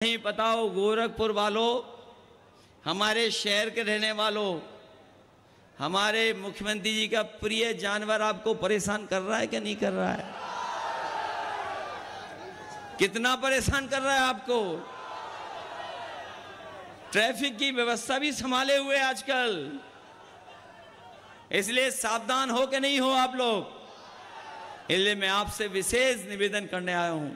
नहीं पता हो गोरखपुर वालों, हमारे शहर के रहने वालों, हमारे मुख्यमंत्री जी का प्रिय जानवर आपको परेशान कर रहा है कि नहीं कर रहा है? कितना परेशान कर रहा है आपको? ट्रैफिक की व्यवस्था भी संभाले हुए आजकल, इसलिए सावधान हो कि नहीं हो आप लोग? इसलिए मैं आपसे विशेष निवेदन करने आया हूं।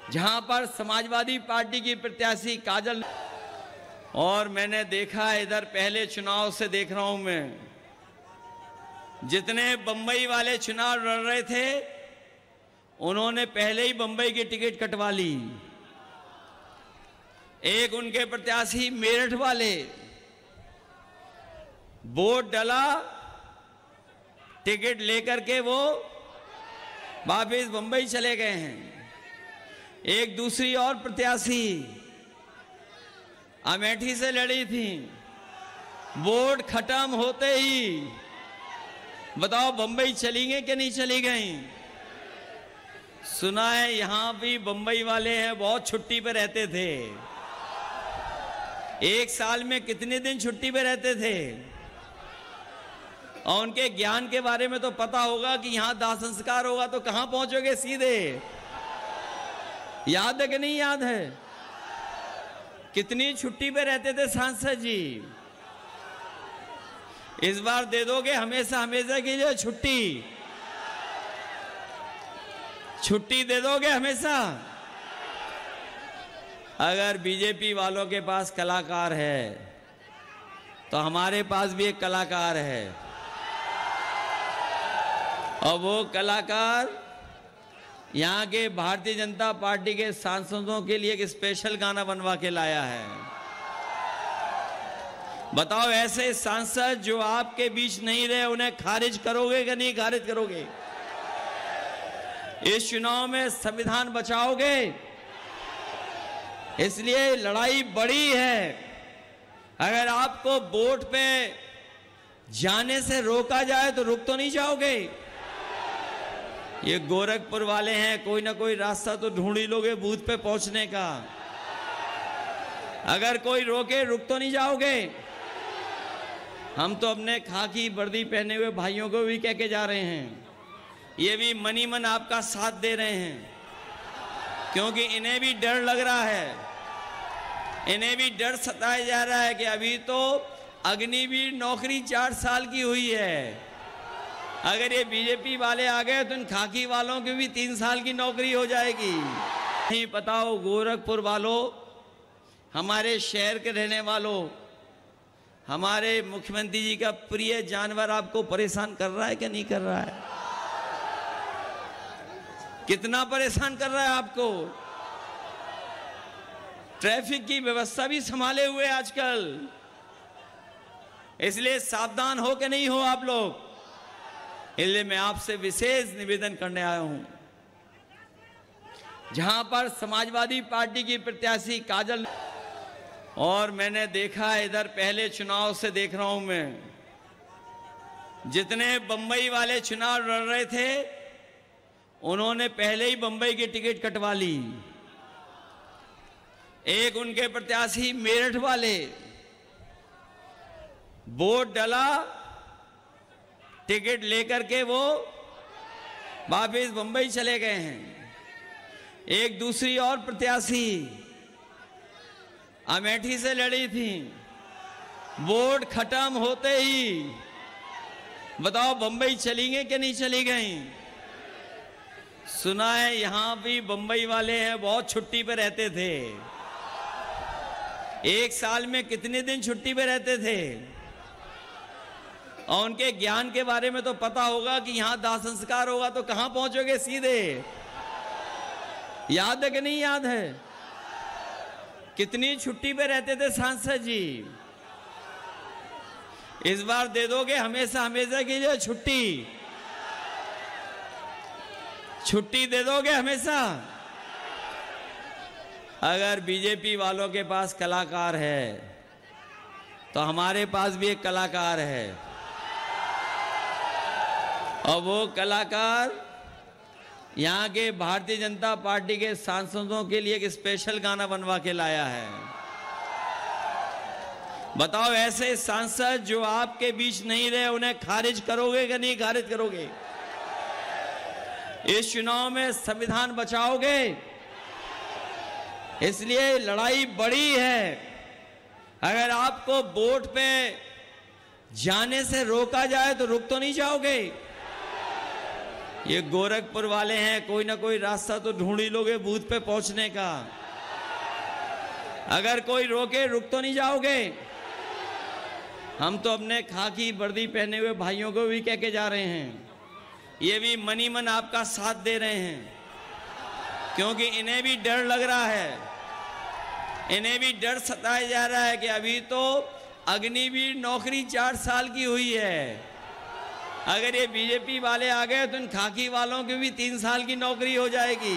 जहां पर समाजवादी पार्टी की प्रत्याशी काजल, और मैंने देखा इधर पहले चुनाव से देख रहा हूं मैं, जितने बंबई वाले चुनाव लड़ रहे थे उन्होंने पहले ही बंबई की टिकट कटवा ली। एक उनके प्रत्याशी मेरठ वाले, वोट डाला, टिकट लेकर के वो वापिस बंबई चले गए हैं। एक दूसरी और प्रत्याशी अमेठी से लड़ी थी, वोट खत्म होते ही बताओ बंबई चली गई कि नहीं चली गई? सुना है यहां भी बंबई वाले हैं, बहुत छुट्टी पे रहते थे। एक साल में कितने दिन छुट्टी पे रहते थे? और उनके ज्ञान के बारे में तो पता होगा कि यहां दाह संस्कार होगा तो कहां पहुंचोगे सीधे? याद है कि नहीं याद है? कितनी छुट्टी पे रहते थे सांसद जी? इस बार दे दोगे हमेशा हमेशा की जो छुट्टी दे दोगे हमेशा? अगर बीजेपी वालों के पास कलाकार है तो हमारे पास भी एक कलाकार है, और वो कलाकार यहाँ के भारतीय जनता पार्टी के सांसदों के लिए एक स्पेशल गाना बनवा के लाया है। बताओ ऐसे सांसद जो आपके बीच नहीं रहे उन्हें खारिज करोगे कि नहीं खारिज करोगे? इस चुनाव में संविधान बचाओगे? इसलिए लड़ाई बड़ी है। अगर आपको वोट पे जाने से रोका जाए तो रुक तो नहीं जाओगे? ये गोरखपुर वाले हैं, कोई ना कोई रास्ता तो ढूंढ ही लोगे बूथ पे पहुंचने का। अगर कोई रोके रुक तो नहीं जाओगे? हम तो अपने खाकी वर्दी पहने हुए भाइयों को भी कह के जा रहे हैं, ये भी मनी मन आपका साथ दे रहे हैं, क्योंकि इन्हें भी डर लग रहा है, इन्हें भी डर सताया जा रहा है कि अभी तो अग्निवीर नौकरी 4 साल की हुई है, अगर ये बीजेपी वाले आ गए तो इन खाकी वालों की भी 3 साल की नौकरी हो जाएगी। नहीं पता हो गोरखपुर वालों, हमारे शहर के रहने वालों, हमारे मुख्यमंत्री जी का प्रिय जानवर आपको परेशान कर रहा है कि नहीं कर रहा है? कितना परेशान कर रहा है आपको? ट्रैफिक की व्यवस्था भी संभाले हुए आजकल, इसलिए सावधान हो कि नहीं हो आप लोग? इसलिए मैं आपसे विशेष निवेदन करने आया हूं। जहां पर समाजवादी पार्टी की प्रत्याशी काजल, और मैंने देखा इधर पहले चुनाव से देख रहा हूं मैं, जितने बंबई वाले चुनाव लड़ रहे थे उन्होंने पहले ही बंबई की टिकट कटवा ली। एक उनके प्रत्याशी मेरठ वाले, वोट डाला, टिकट लेकर के वो वापिस बंबई चले गए हैं। एक दूसरी और प्रत्याशी अमेठी से लड़ी थी, वोट खत्म होते ही बताओ बंबई चली गई कि नहीं चली गई? सुना है यहां भी बंबई वाले हैं, बहुत छुट्टी पे रहते थे। एक साल में कितने दिन छुट्टी पे रहते थे? और उनके ज्ञान के बारे में तो पता होगा कि यहां दाह संस्कार होगा तो कहां पहुंचोगे सीधे? याद है कि नहीं याद है? कितनी छुट्टी पे रहते थे सांसद जी? इस बार दे दोगे हमेशा हमेशा की जो छुट्टी दे दोगे हमेशा? अगर बीजेपी वालों के पास कलाकार है तो हमारे पास भी एक कलाकार है, और वो कलाकार यहाँ के भारतीय जनता पार्टी के सांसदों के लिए एक स्पेशल गाना बनवा के लाया है। बताओ, ऐसे सांसद जो आपके बीच नहीं रहे उन्हें खारिज करोगे कि नहीं खारिज करोगे? इस चुनाव में संविधान बचाओगे? इसलिए लड़ाई बड़ी है। अगर आपको वोट पे जाने से रोका जाए तो रुक तो नहीं जाओगे? ये गोरखपुर वाले हैं, कोई ना कोई रास्ता तो ढूंढ ही लोगे बूथ पे पहुंचने का। अगर कोई रोके, रुक तो नहीं जाओगे? हम तो अपने खाकी वर्दी पहने हुए भाइयों को भी कह के जा रहे हैं, ये भी मनी मन आपका साथ दे रहे हैं, क्योंकि इन्हें भी डर लग रहा है, इन्हें भी डर सताया जा रहा है कि अभी तो अग्निवीर नौकरी 4 साल की हुई है। अगर ये बीजेपी वाले आ गए तो इन खाकी वालों की भी 3 साल की नौकरी हो जाएगी।